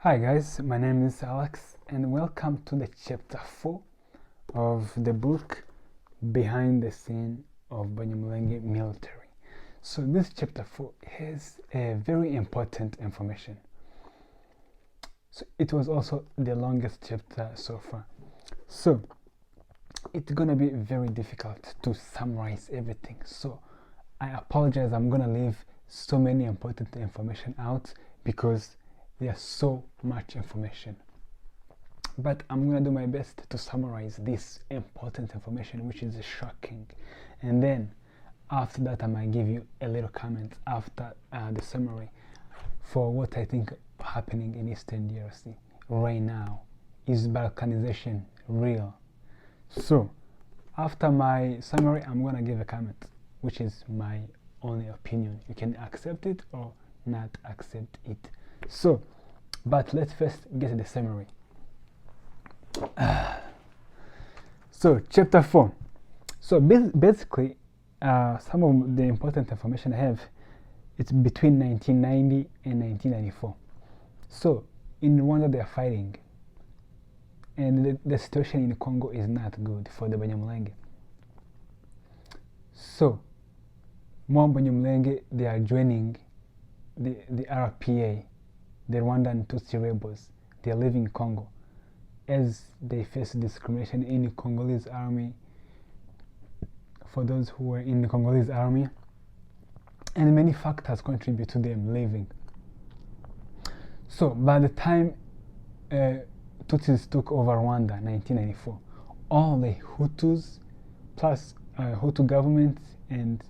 Hi guys, my name is Alex and welcome to the chapter 4 of the book Behind the Scene of Banyamulenge Military. So this chapter 4 has a very important information. So it was also the longest chapter so far. So it's gonna be very difficult to summarize everything. So I apologize, I'm gonna leave so many important information out because there's so much information, but I'm gonna do my best to summarize this important information, which is shocking, and then after that I might give you a little comment after the summary for what I think happening in Eastern DRC right now. Is balkanization real? So after my summary I'm gonna give a comment, which is my only opinion. You can accept it or not accept it. So, but let's first get the summary. So, chapter 4. So, basically, some of the important information I have, it's between 1990 and 1994. So, in Rwanda, they are fighting, and the situation in Congo is not good for the Banyamulenge. So, more Banyamulenge, they are joining the RPA, the Rwandan Tutsi rebels. They are leaving Congo as they face discrimination in the Congolese army, for those who were in the Congolese army, and many factors contribute to them leaving. So by the time Tutsis took over Rwanda 1994, all the Hutus plus Hutu government and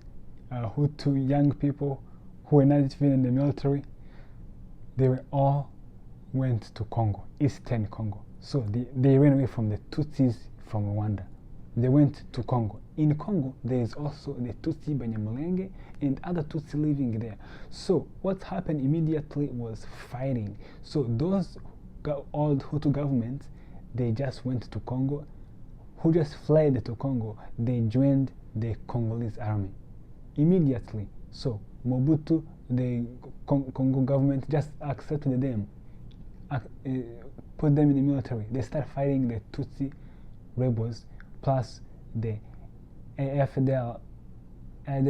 Hutu young people who were not even in the military, they were all went to Congo, Eastern Congo. So they ran away from the Tutsis from Rwanda. They went to Congo. In Congo, there is also the Tutsi Banyamulenge and other Tutsi living there. So what happened immediately was fighting. So those old Hutu governments, they just went to Congo. Who just fled to Congo, they joined the Congolese army immediately. So Mobutu, the Congo government, just accepted them, put them in the military. They start fighting the Tutsi rebels plus the AFDLA. I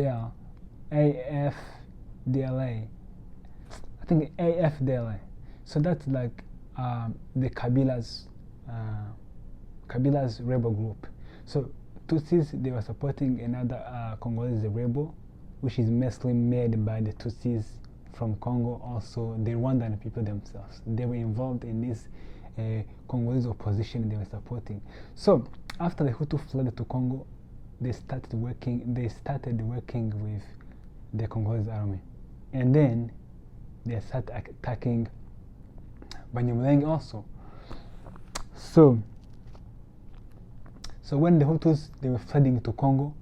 think AFDLA. So that's like the Kabila's rebel group. So Tutsis, they were supporting another Congolese rebel, which is mostly made by the Tutsis from Congo, also the Rwandan people themselves. They were involved in this Congolese opposition they were supporting. So after the Hutu fled to Congo, they started working with the Congolese army, and then they started attacking Banyamulenge also. So when the Hutus, they were flooding to Congo,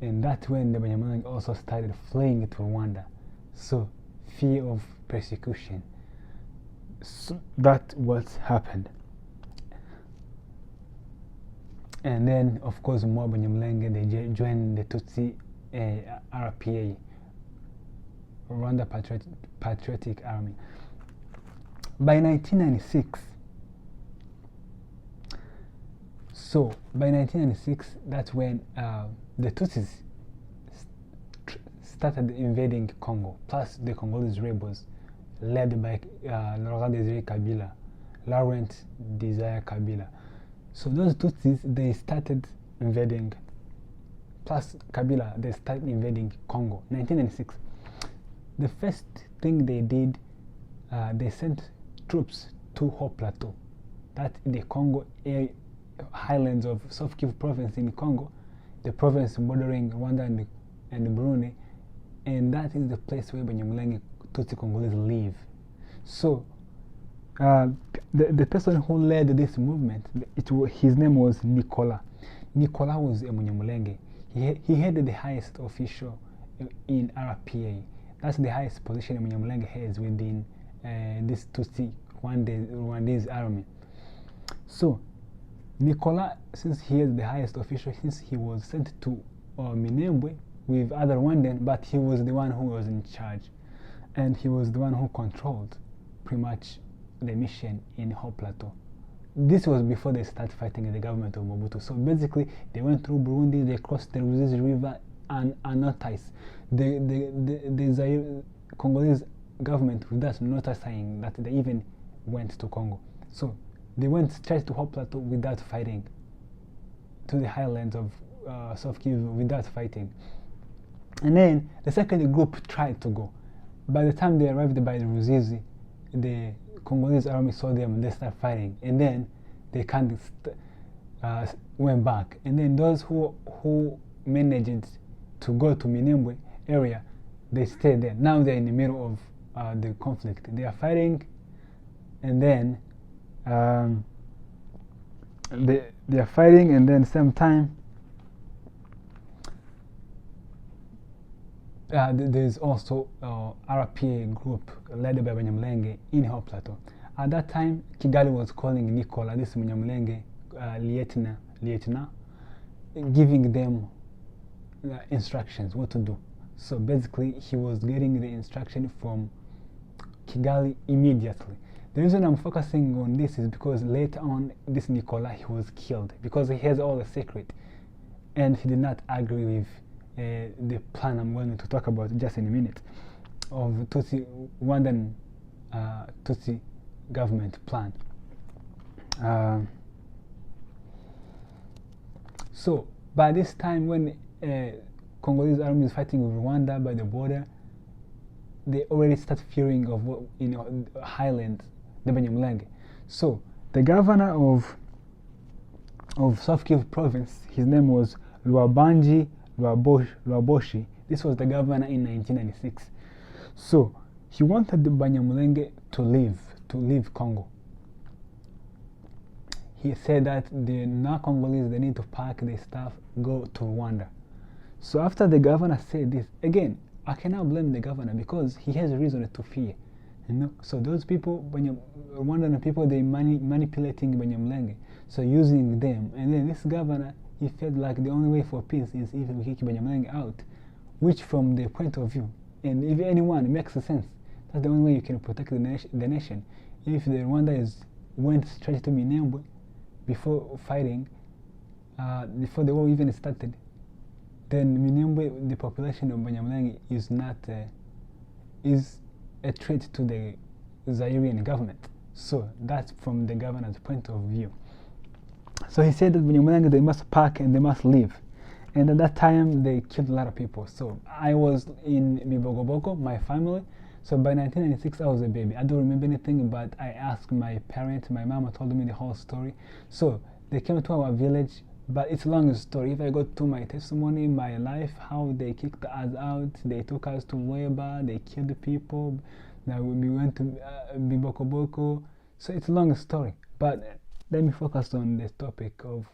and that's when the Banyamulenge also started fleeing to Rwanda. So fear of persecution. So that's what happened. And then, of course, more Banyamulenge, they joined the Tutsi RPA, Rwanda Patriotic Army. By 1996, that's when the Tutsis started invading Congo, plus the Congolese rebels led by Laurent Desire Kabila. So those Tutsis, they started invading, plus Kabila, they started invading Congo. 1996. The first thing they did, they sent troops to Haut Plateau, that's in the Congo highlands of South Kivu province in Congo, the province bordering Rwanda and Burundi, and that is the place where Banyamulenge Tutsi Congolese live. So the person who led this movement, his name was Nicolas. Nicolas was a Banyamulenge. He had the highest official in RPA. That's the highest position Banyamulenge has within this Tutsi Rwandese army. So Nicolas, since he is the highest official, since he was sent to Minembwe with other Rwandan, but he was the one who was in charge, and he was the one who controlled pretty much the mission in Haut Plateau. This was before they started fighting the government of Mobutu. So basically, they went through Burundi, they crossed the Ruzizi River and unnoticed. The Zaire Congolese government, without noticing that they even went to Congo. So they went straight to Haut Plateau without fighting, to the highlands of South Kivu without fighting. And then the second group tried to go. By the time they arrived by the Ruzizi, the Congolese army saw them and they started fighting. And then they kind of went back. And then those who managed to go to Minembwe area, they stayed there. Now they're in the middle of the conflict. They are fighting, and then they are fighting, and then same time there's also RPA group led by Banyamulenge in Haut Plateau. At that time, Kigali was calling Nicola, this Banyamulenge lieutenant, giving them instructions what to do. So basically, he was getting the instruction from Kigali immediately. The reason I'm focusing on this is because later on, this Nicola, he was killed because he has all the secret, and he did not agree with the plan I'm going to talk about just in a minute of Rwandan Tutsi government plan. So by this time, when Congolese army is fighting with Rwanda by the border, they already start fearing of what, highlands, the Banyamulenge. So the governor of South Kivu province, his name was Lwabanji Lwaboshi. This was the governor in 1996. So he wanted the Banyamulenge to leave Congo. He said that the non-Congolese, they need to pack their stuff, go to Rwanda. So after the governor said this, again, I cannot blame the governor because he has a reason to fear. So those people, Rwandan people, they manipulating Banyamulenge, so using them. And then this governor, he felt like the only way for peace is if we kick Banyamulenge out, which from the point of view, and if anyone, it makes sense. That's the only way you can protect the nation. If the Rwanda went straight to Minembwe before fighting, before the war even started, then Minembwe, the population of Banyamulenge is not is a threat to the Zairean government. So that's from the governor's point of view. So he said that Banyamulenge, they must pack and they must leave. And at that time, they killed a lot of people. So I was in Mibogoboko, my family. So by 1996, I was a baby. I don't remember anything, but I asked my parents. My mama told me the whole story. So they came to our village, but it's a long story. If I go to my testimony, my life, how they kicked us out, they took us to Weba, they killed people. Now we went to Mibogoboko. So it's a long story. But let me focus on the topic of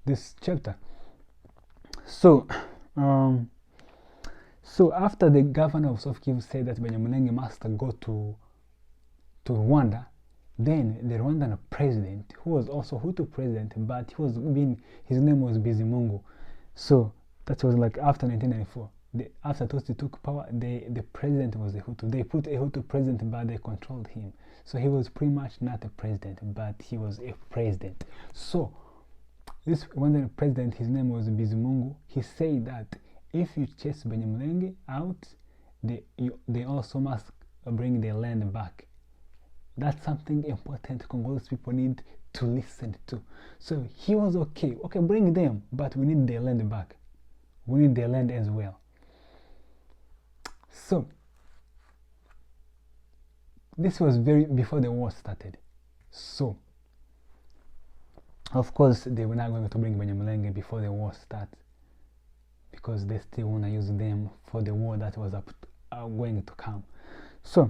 this chapter. So, so after the governor of South Kivu said that Banyamulenge must go to Rwanda, then the Rwandan president, who was also Hutu president, but his name was Bizimungu. So that was like after 1994. After Tutsi took power, the president was a Hutu. They put a Hutu president, but they controlled him. So he was pretty much not a president, but he was a president. So this Rwandan president, his name was Bizimungu. He said that if you chase Banyamulenge out, they also must bring their land back. That's something important Congolese people need to listen to. So he was okay, bring them, but we need their land back. We need their land as well. So this was before the war started. So of course they were not going to bring Banyamulenge before the war starts, because they still want to use them for the war that was going to come. So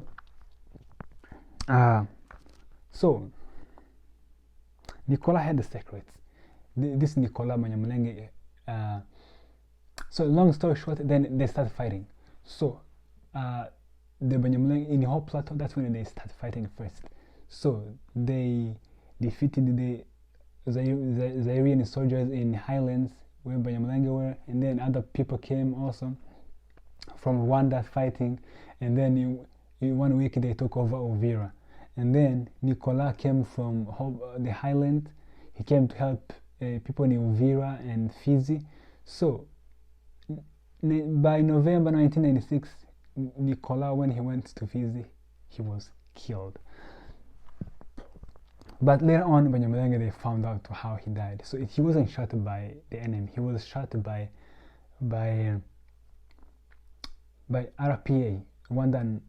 so Nicola had the secrets. This Nicola Banyamulenge. So long story short, then they started fighting. So the Banyamulenge in Haut Plateau, that's when they started fighting first. So they defeated the Zairean soldiers in highlands where Banyamulenge were, and then other people came also from Rwanda fighting, and then in 1 week they took over Uvira. and then Nicolas came from the highland. He came to help people in Uvira and Fizi. So by November 1996, Nicolas, when he went to Fizi, he was killed. But later on, Banyamulenge, they found out how he died. So he wasn't shot by the enemy. He was shot by RPA, Rwandan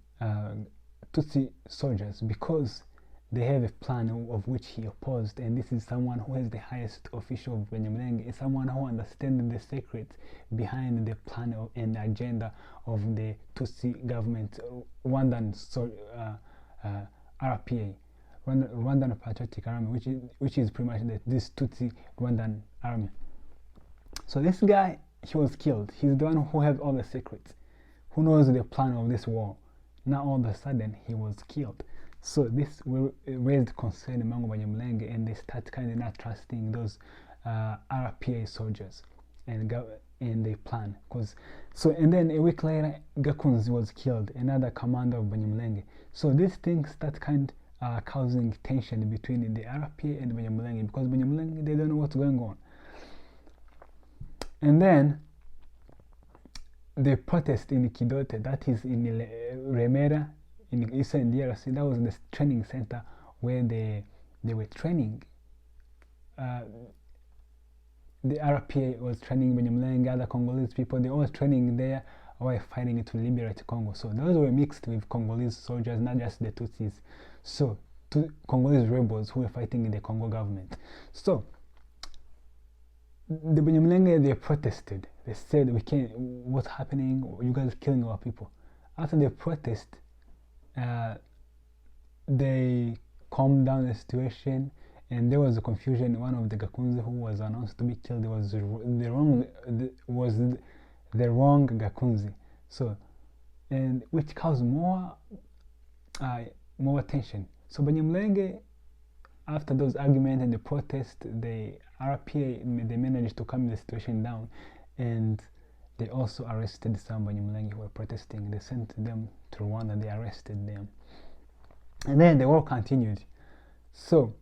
Tutsi soldiers, because they have a plan of which he opposed, and this is someone who is the highest official of Banyamulenge, is someone who understands the secrets behind the plan and the agenda of the Tutsi government, Rwandan RPA, Rwandan Patriotic Army, which is pretty much this Tutsi Rwandan army. So this guy, he was killed. He's the one who has all the secrets, who knows the plan of this war. Now all of a sudden he was killed. So this raised concern among Banyamulenge, and they start kind of not trusting those RPA soldiers and they plan. And then a week later, Gakunzi was killed, another commander of Banyamulenge. So these things start kind of causing tension between the RPA and Banyamulenge, because Banyamulenge, they don't know what's going on. And then the protest in Kidote, that is in Remera, in Eastern DRC, that was the training center where they were training. The RPA was training Banyamulenge, other Congolese people, they all training there while fighting to liberate Congo. So those were mixed with Congolese soldiers, not just the Tutsis. So Congolese rebels who were fighting in the Congo government. So the Banyamulenge, they protested. They said, we can't, what's happening? You guys are killing our people. After the protest, they calmed down the situation, and there was a confusion. One of the Gakunzi who was announced to be killed was the wrong Gakunzi. So, and which caused more tension. So Banyamulenge, after those arguments and the protest, the RPA, they managed to calm the situation down, and they also arrested some Banyamulenge who were protesting. They sent them to Rwanda, they arrested them. And then the war continued. So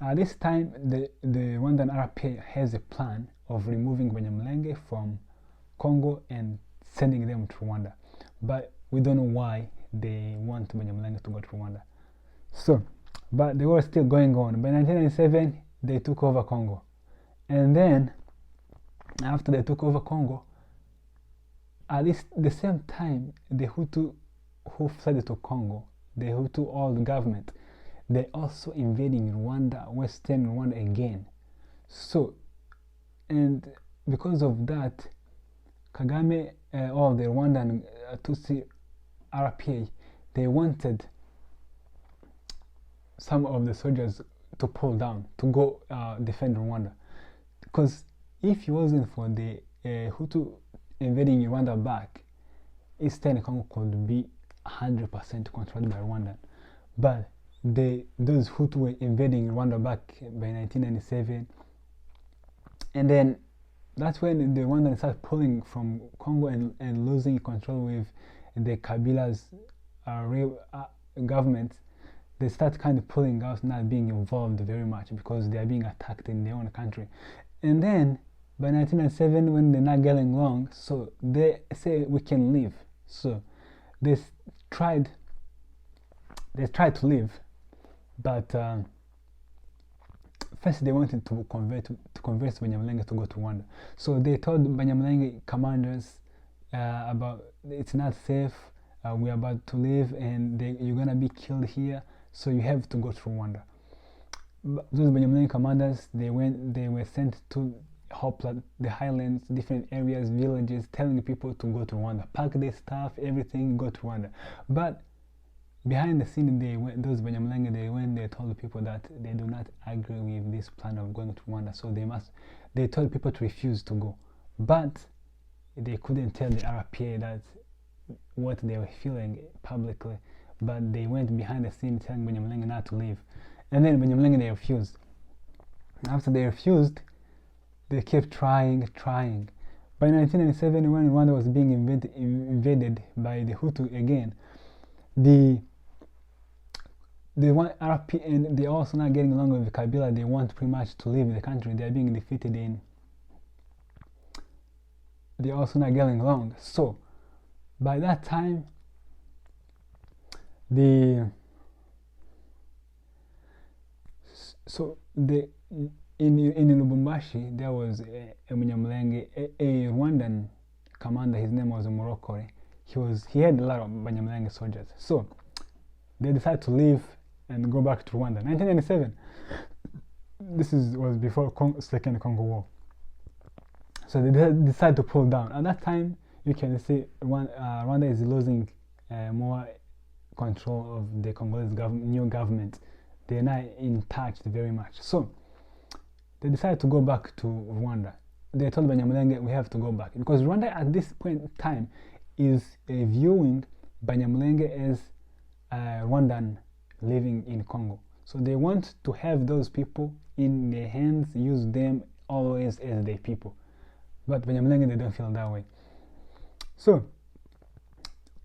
at this time, the Rwandan RPA has a plan of removing Banyamulenge from Congo and sending them to Rwanda. But we don't know why they want Banyamulenge to go to Rwanda. So, but the war is still going on. By 1997, they took over Congo. And then, after they took over Congo, at least the same time, the Hutu who fled to Congo, the Hutu old government, they also invading Rwanda, Western Rwanda again. So, and because of that, Kagame, all the Rwandan Tutsi RPA, they wanted some of the soldiers to pull down, to go defend Rwanda. Because if it wasn't for the Hutu invading Rwanda back, Eastern Congo could be 100% controlled by Rwanda. But those Hutu were invading Rwanda back by 1997, and then that's when the Rwandans started pulling from Congo and losing control with the Kabila's government. They start kind of pulling out, not being involved very much because they are being attacked in their own country. And then by 1997, when they're not getting along, so they say we can leave. So they tried to leave, but first they wanted to convince Banyamulenge to go to Rwanda. So they told Banyamulenge commanders about it's not safe, we're about to leave, and you're gonna be killed here, so you have to go to Rwanda. But those Banyamulenge commanders, they were sent to Hopla, the highlands, different areas, villages, telling people to go to Rwanda, pack their stuff, everything, go to Rwanda. But behind the scene, those Banyamulenge, they told people that they do not agree with this plan of going to Rwanda, so they told people to refuse to go. But they couldn't tell the RPA that what they were feeling publicly, but they went behind the scene telling Banyamulenge not to leave. And then Banyamulenge, they refused. After they refused, they kept trying. By 1997, when Rwanda was being invaded by the Hutu again, the they want RP, and they're also not getting along with Kabila. They want pretty much to leave the country. They're being defeated in. They're also not getting along. So by that time, in Lubumbashi there was a Banyamulenge, a Rwandan commander. His name was Morokore. He had a lot of Banyamulenge soldiers. So they decided to leave and go back to Rwanda. 1997. Was before Second Congo War. So they decided to pull down. At that time, you can see Rwanda is losing more control of the Congolese new government. They're not in touch very much. So they decided to go back to Rwanda. They told Banyamulenge, we have to go back, because Rwanda at this point in time is viewing Banyamulenge as Rwandan living in Congo. So they want to have those people in their hands, use them always as their people. But Banyamulenge, they don't feel that way. So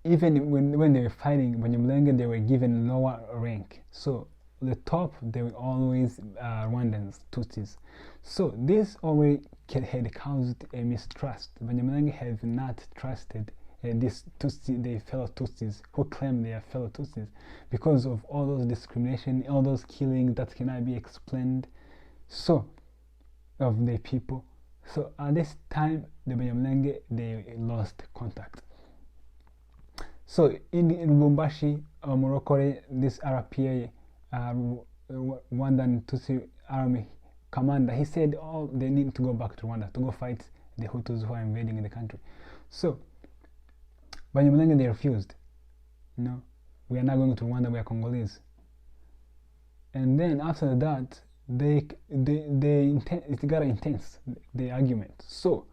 even when they were fighting Banyamulenge, they were given lower rank. So the top, they were always Rwandans, Tutsis. So this already had caused a mistrust. Banyamulenge have not trusted these Tutsi, their fellow Tutsis, who claim they are fellow Tutsis, because of all those discrimination, all those killing that cannot be explained, so of the people. So at this time, the Banyamulenge, they lost contact. So in Lubumbashi, Morokore, this RPA, Rwandan Tutsi army commander, he said, they need to go back to Rwanda to go fight the Hutus who are invading the country. So Banyamulenge, they refused. No, we are not going to Rwanda, we are Congolese. And then after that, it got intense, the argument. So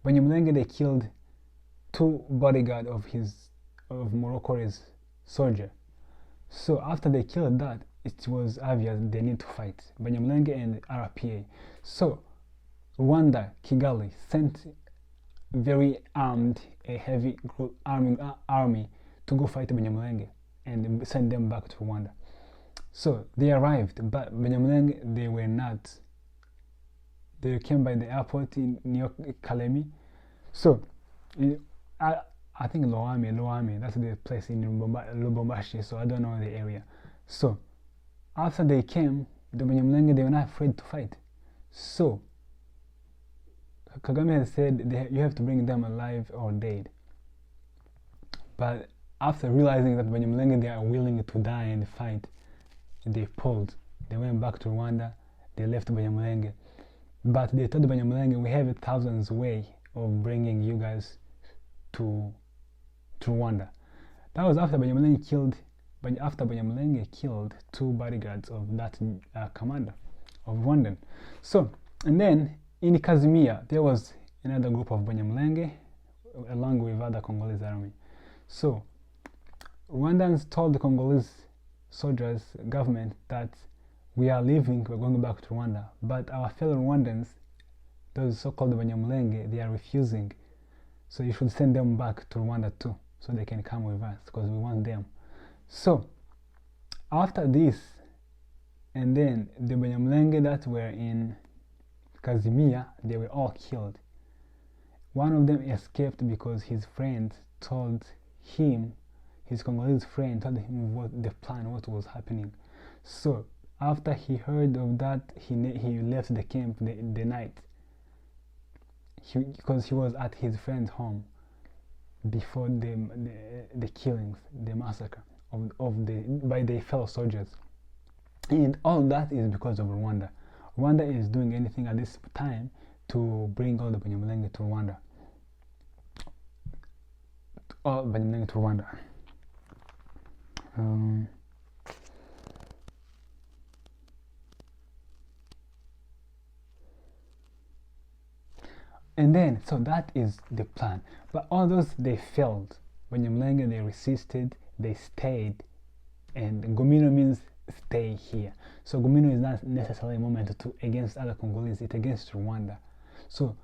Banyamulenge, they killed 2 bodyguards of Morokore's soldier. So after they killed that, it was obvious they need to fight, Banyamulenge and RPA. So Rwanda, Kigali, sent very armed, a heavy army to go fight Banyamulenge and send them back to Rwanda. So they arrived, but Banyamulenge, they were not. They came by the airport near Kalemi. So I think Loame, that's the place in Lubumbashi, so I don't know the area. So after they came, the Banyamulenge, they were not afraid to fight. So Kagame has said you have to bring them alive or dead. But after realizing that Banyamulenge, they are willing to die and fight, they pulled. They went back to Rwanda. They left Banyamulenge. But they told Banyamulenge, we have 1,000 way of bringing you guys to Rwanda. That was after Banyamulenge killed 2 bodyguards of that commander of Rwandan. So, and then in Kazimia, there was another group of Banyamulenge along with other Congolese army. So Rwandans told the Congolese soldiers, government, that we are leaving, we're going back to Rwanda. But our fellow Rwandans, those so-called Banyamulenge, they are refusing. So you should send them back to Rwanda too, so they can come with us, because we want them. So after this, and then the Banyamulenge that were in Kazimia, they were all killed. One of them escaped because his friend told him, his Congolese friend told him what the plan, what was happening. So after he heard of that, he left the camp the night, because he was at his friend's home before the killings, the massacre by the fellow soldiers. And all that is because of Rwanda. Rwanda is doing anything at this time to bring all the Banyamulenge to Rwanda. All Banyamulenge to Rwanda. And then, so that is the plan. But all those, they failed. Banyamulenge, they resisted, they stayed. And Gomino means stay here. So Gomino is not necessarily a movement against other Congolese, it's against Rwanda. So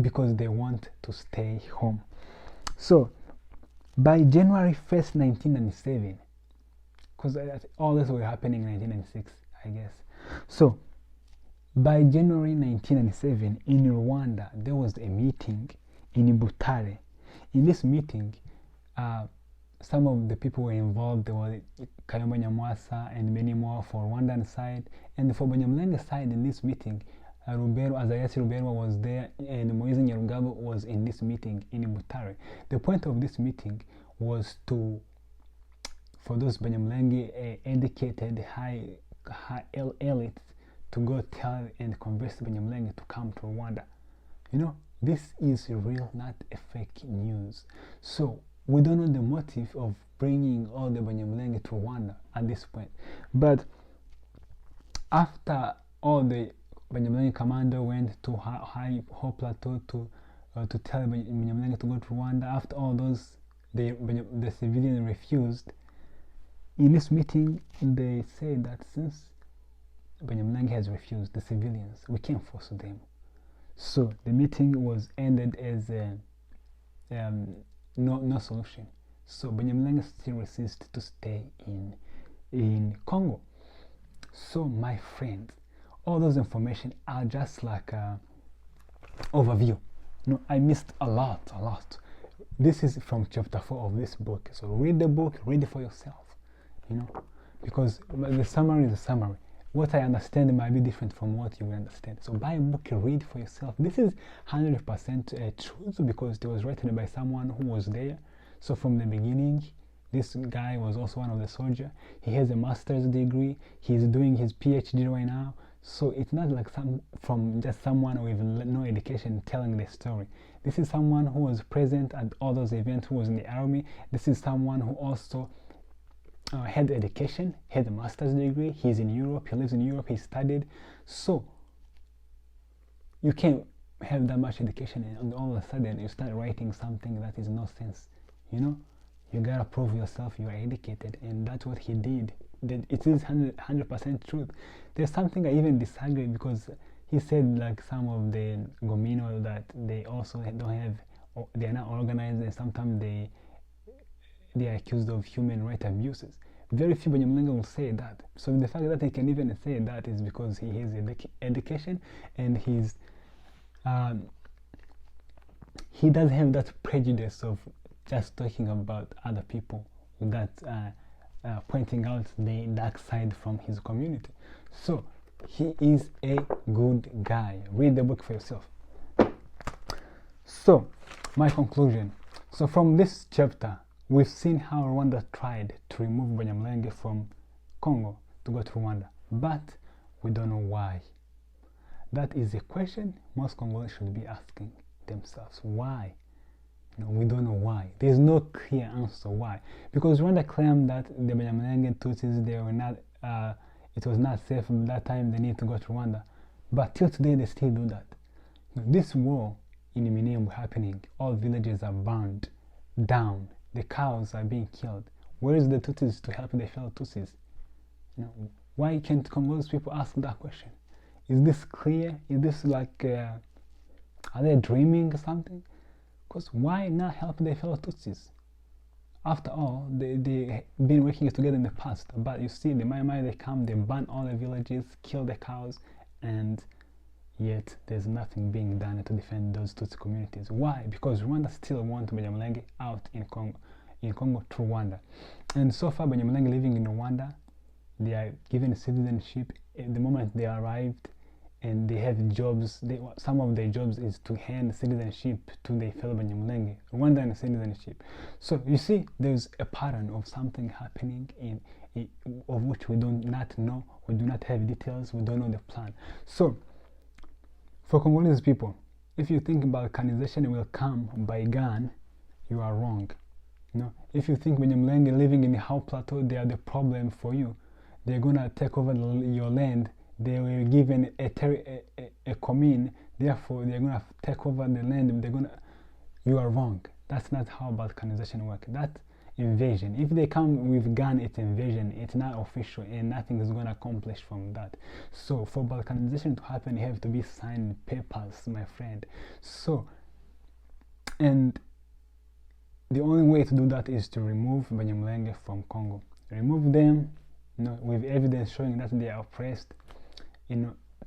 because they want to stay home. So by January 1st, 1997, because all this was happening in 1996, I guess. So by January 1997 in Rwanda, there was a meeting in Butare. In this meeting, some of the people were involved. There was Kayumba Nyamwasa and many more for Rwandan side, and for Banyamulenge side in this meeting, Azayasi Ruberwa was there, and Moise Nyarugabo was in this meeting in Butare. The point of this meeting was for those Banyamulenge educated high elites to go tell and convince Banyamulenge to come to Rwanda. This is real, not a fake news. So we don't know the motive of bringing all the Banyamulenge to Rwanda at this point. But after all the Banyamulenge commander went to High Ho Plateau to tell Banyamulenge to go to Rwanda, after all those, the civilians refused. In this meeting, they said that since Banyamulenge has refused, the civilians, we can't force them. So the meeting was ended as no solution. So Banyamulenge still resist to stay in Congo. So my friends, all those information are just like a overview. I missed a lot. This is from chapter 4 of this book. So read the book, read it for yourself. Because the summary is a summary. What I understand might be different from what you will understand. So buy a book, read for yourself. This is 100% truth because it was written by someone who was there. So from the beginning, this guy was also one of the soldiers. He has a master's degree. He's doing his PhD right now. So it's not like from just someone with no education telling the story. This is someone who was present at all those events, who was in the army. This is someone who also had education, had a master's degree. He's in Europe, he lives in Europe, he studied. So you can't have that much education and all of a sudden you start writing something that is no sense. You gotta prove yourself you are educated, and that's what he did. It is 100% truth. There's something I even disagree, because he said like some of the Gomino that they also don't have, they are not organized, and sometimes they are accused of human rights abuses. Very few Banyamulenge will say that. So the fact that he can even say that is because he has education, and he doesn't have that prejudice of just talking about other people without pointing out the dark side from his community. So he is a good guy. Read the book for yourself. So my conclusion. So from this chapter, we've seen how Rwanda tried to remove Banyamulenge from Congo to go to Rwanda, but we don't know why. That is a question most Congolans should be asking themselves. Why? We don't know why. There's no clear answer why. Because Rwanda claimed that the Banyamulenge Tutsis, they were not, it was not safe at that time, they need to go to Rwanda. But till today, they still do that. This war in Minembwe happening, all villages are burned down. The cows are being killed. Where is the Tutsis to help their fellow Tutsis? Why can't Congolese people ask that question? Is this clear? Is this like, are they dreaming or something? Because why not help their fellow Tutsis? After all, they've been working together in the past. But you see, the Mai Mai, they come, they burn all the villages, kill the cows, and yet there's nothing being done to defend those Tutsi communities. Why? Because Rwanda still wants Banyamulenge out in Congo to Rwanda. And so far, Banyamulenge living in Rwanda, they are given citizenship the moment they arrived, and they have jobs. Some of their jobs is to hand citizenship to their fellow Banyamulenge, Rwandan citizenship. So you see, there's a pattern of something happening of which we do not know. We do not have details. We don't know the plan. So for Congolese people, if you think Balkanization will come by gun, you are wrong. If you think Banyamulenge living in the Hau Plateau, they are the problem for you, they're gonna take over your land. They were given a commune, therefore they're gonna take over the land. You are wrong. That's not how Balkanization works. That's invasion. If they come with gun, it's invasion. It's not official, and nothing is gonna accomplish from that. So for Balkanization to happen, you have to be signed papers, my friend. So, and the only way to do that is to remove Banyamulenge from Congo. remove them, with evidence showing that they are oppressed.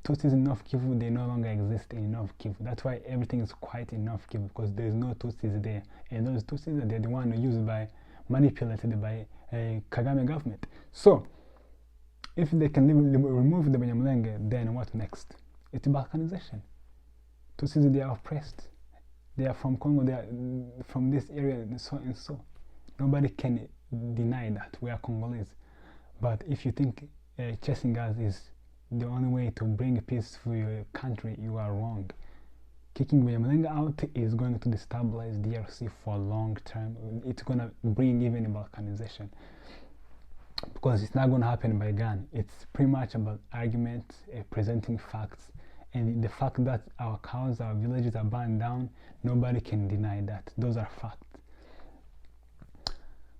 Tutsis in North Kivu, they no longer exist in North Kivu. That's why everything is quiet in North Kivu, because there's no Tutsis there, and those Tutsis, they're the one used by, manipulated by Kagame government. So if they can remove the Banyamulenge, then what next? It's balkanization. Tutsis, they are oppressed. They are from Congo, they are from this area, and so and so. Nobody can deny that we are Congolese. But if you think chasing us is the only way to bring peace to your country, you are wrong. Kicking Banyamulenge out is going to destabilize DRC for long term. It's going to bring even balkanization, because it's not going to happen by gun. It's pretty much about arguments, presenting facts, and the fact that our cows, our villages are burned down, nobody can deny that. Those are facts.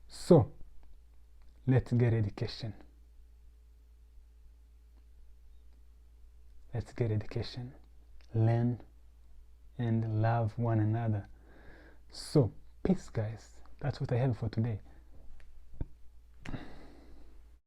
So let's get education. Let's get education, learn and love one another. So peace, guys. That's what I have for today.